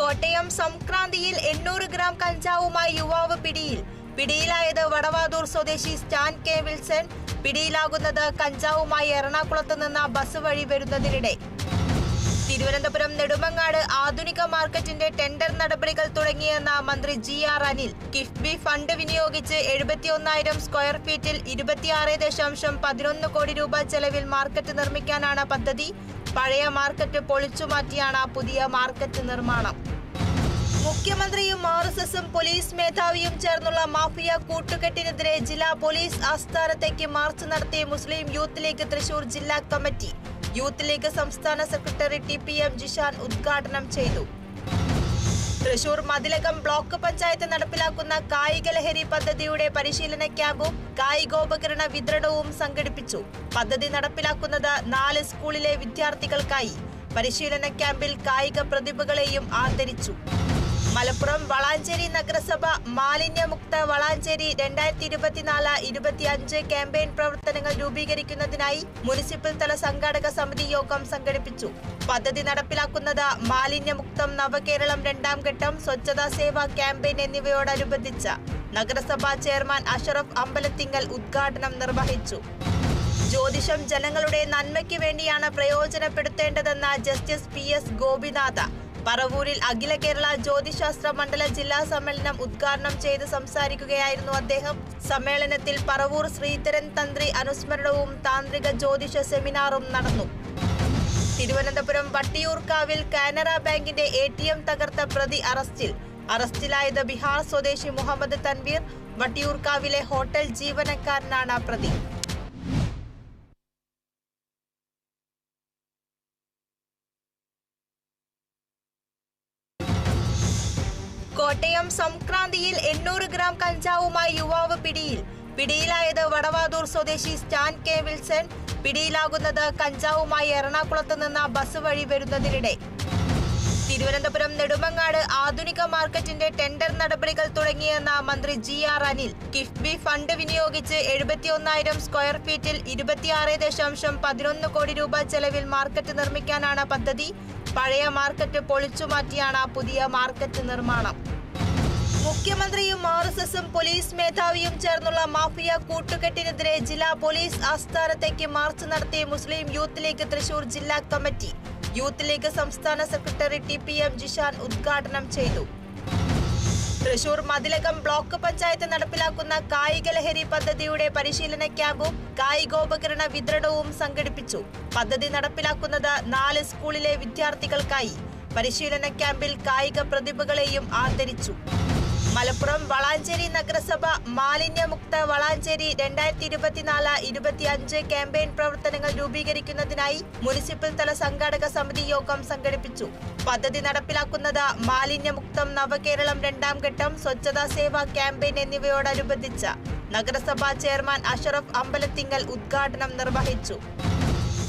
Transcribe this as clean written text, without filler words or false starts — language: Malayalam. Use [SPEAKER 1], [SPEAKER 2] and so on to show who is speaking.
[SPEAKER 1] കോട്ടയം സംക്രാന്തിയിൽ 800 ഗ്രാം കഞ്ചാവുമായി യുവാവ് പിടിയിലായത് വടവാതൂർ സ്വദേശി സ്റ്റാൻ കെ വിൽസൺ. പിടിയിലാകുന്നത് കഞ്ചാവുമായി എറണാകുളത്ത് നിന്ന് ബസ് വഴി വരുന്നതിനിടെ. തിരുവനന്തപുരം നെടുമങ്ങാട് ആധുനിക മാർക്കറ്റിന്റെ ടെൻഡർ നടപടികൾ തുടങ്ങിയെന്ന മന്ത്രി GR അനിൽ. കിഫ്ബി ഫണ്ട് വിനിയോഗിച്ച് 71,000 സ്ക്വയർ ഫീറ്റിൽ 26.11 കോടി രൂപ ചെലവിൽ മാർക്കറ്റ് നിർമ്മിക്കാനാണ് പദ്ധതി. പഴയ മാർക്കറ്റ് പൊളിച്ചുമാറ്റിയാണ് പുതിയ മാർക്കറ്റ് നിർമ്മാണം. മുഖ്യമന്ത്രിയും RSSും പോലീസ് മേധാവിയും ചേർന്നുള്ള മാഫിയ കൂട്ടുകെട്ടിനെതിരെ ജില്ലാ പോലീസ് ആസ്ഥാനത്തേക്ക് മാർച്ച് നടത്തിയ മുസ്ലിം യൂത്ത് ലീഗ് തൃശൂർ ജില്ലാ കമ്മിറ്റി. യൂത്ത് ലീഗ് സംസ്ഥാന സെക്രട്ടറി TPM ജിഷാൻ ഉദ്ഘാടനം ചെയ്തു. തൃശൂർ മതിലകം ബ്ലോക്ക് പഞ്ചായത്ത് നടപ്പിലാക്കുന്ന കായിക ലഹരി പദ്ധതിയുടെ പരിശീലന ക്യാമ്പും കായികോപകരണ വിതരണവും സംഘടിപ്പിച്ചു. പദ്ധതി നടപ്പിലാക്കുന്നത് 4 സ്കൂളിലെ വിദ്യാർത്ഥികൾക്കായി. പരിശീലന ക്യാമ്പിൽ കായിക പ്രതിഭകളെയും ആദരിച്ചു. മലപ്പുറം വളാഞ്ചേരി നഗരസഭ മാലിന്യമുക്ത വളാഞ്ചേരി 2024-25 ക്യാമ്പയിൻ പ്രവർത്തനങ്ങൾ രൂപീകരിക്കുന്നതിനായി മുനിസിപ്പൽ തല സംഘാടക സമിതി യോഗം സംഘടിപ്പിച്ചു. പദ്ധതി നടപ്പിലാക്കുന്നത് മാലിന്യമുക്തം നവകേരളം 2ാം ഘട്ടം, സ്വച്ഛതാ സേവാ ക്യാമ്പയിൻ എന്നിവയോടനുബന്ധിച്ച് നഗരസഭാ ചെയർമാൻ അഷറഫ് അമ്പലത്തിങ്കൽ ഉദ്ഘാടനം നിർവഹിച്ചു. ജ്യോതിഷം ജനങ്ങളുടെ നന്മയ്ക്ക് വേണ്ടിയാണ് പ്രയോജനപ്പെടുത്തേണ്ടതെന്ന ജസ്റ്റിസ് PS ഗോപിനാഥ് പറവൂരിൽ അഖില കേരള ജ്യോതിശാസ്ത്ര മണ്ഡല ജില്ലാ സമ്മേളനം ഉദ്ഘാടനം ചെയ്ത് സംസാരിക്കുകയായിരുന്നു അദ്ദേഹം. സമ്മേളനത്തിൽ പറവൂർ ശ്രീധരൻ തന്ത്രി അനുസ്മരണവും താന്ത്രിക ജ്യോതിഷ സെമിനാറും നടന്നു. തിരുവനന്തപുരം വട്ടിയൂർക്കാവിൽ കാനറ ബാങ്കിന്റെ ATM തകർത്ത പ്രതി അറസ്റ്റിലായത് ബിഹാർ സ്വദേശി മുഹമ്മദ് തൻവീർ. വട്ടിയൂർക്കാവിലെ ഹോട്ടൽ ജീവനക്കാരനാണ് പ്രതി. കോട്ടയം സംക്രാന്തിയിൽ 800 ഗ്രാം കഞ്ചാവുമായി യുവാവ് പിടിയിലായത് വടവാതൂർ സ്വദേശി സ്റ്റാൻ കെ വിൽസൺ. പിടിയിലാകുന്നത് കഞ്ചാവുമായി എറണാകുളത്ത് നിന്ന് ബസ് വഴി വരുന്നതിനിടെ. തിരുവനന്തപുരം നെടുമങ്ങാട് ആധുനിക മാർക്കറ്റിന്റെ ടെൻഡർ നടപടികൾ തുടങ്ങിയെന്ന മന്ത്രി GR അനിൽ. കിഫ്ബി ഫണ്ട് വിനിയോഗിച്ച് 71,000 സ്ക്വയർ ഫീറ്റിൽ 26.11 കോടി രൂപ ചെലവിൽ മാർക്കറ്റ് നിർമ്മിക്കാനാണ് പദ്ധതി. പഴയ മാർക്കറ്റ് പൊളിച്ചുമാറ്റിയാണ് പുതിയ മാർക്കറ്റ് നിർമ്മാണം. മുഖ്യമന്ത്രിയും RSSും പോലീസ് മേധാവിയും ചേർന്നുള്ള മാഫിയ കൂട്ടുകെട്ടിനെതിരെ ജില്ലാ പോലീസ് ആസ്ഥാനത്തേക്ക് മാർച്ച് നടത്തിയ മുസ്ലിം യൂത്ത് ലീഗ് തൃശൂർ ജില്ലാ കമ്മിറ്റി. യൂത്ത് ലീഗ് സംസ്ഥാന സെക്രട്ടറി TPM ജിഷാൻ ഉദ്ഘാടനം ചെയ്തു. തൃശൂർ മതിലകം ബ്ലോക്ക് പഞ്ചായത്ത് നടപ്പിലാക്കുന്ന കായിക ലഹരി പദ്ധതിയുടെ പരിശീലന ക്യാമ്പും കായികോപകരണ വിതരണവും സംഘടിപ്പിച്ചു. പദ്ധതി നടപ്പിലാക്കുന്നത് 4 സ്കൂളിലെ വിദ്യാർത്ഥികൾക്കായി. പരിശീലന ക്യാമ്പിൽ കായിക പ്രതിഭകളെയും ആദരിച്ചു. മലപ്പുറം വളാഞ്ചേരി നഗരസഭ മാലിന്യമുക്ത വളാഞ്ചേരി 2024-25 ക്യാമ്പയിൻ പ്രവർത്തനങ്ങൾ രൂപീകരിക്കുന്നതിനായി മുനിസിപ്പൽ തല സംഘാടക സമിതി യോഗം സംഘടിപ്പിച്ചു. പദ്ധതി നടപ്പിലാക്കുന്നത് മാലിന്യമുക്തം നവകേരളം 2ാം ഘട്ടം, സ്വച്ഛതാ സേവാ ക്യാമ്പയിൻ എന്നിവയോടനുബന്ധിച്ച് നഗരസഭാ ചെയർമാൻ അഷറഫ് അമ്പലത്തിങ്കൽ ഉദ്ഘാടനം നിർവഹിച്ചു.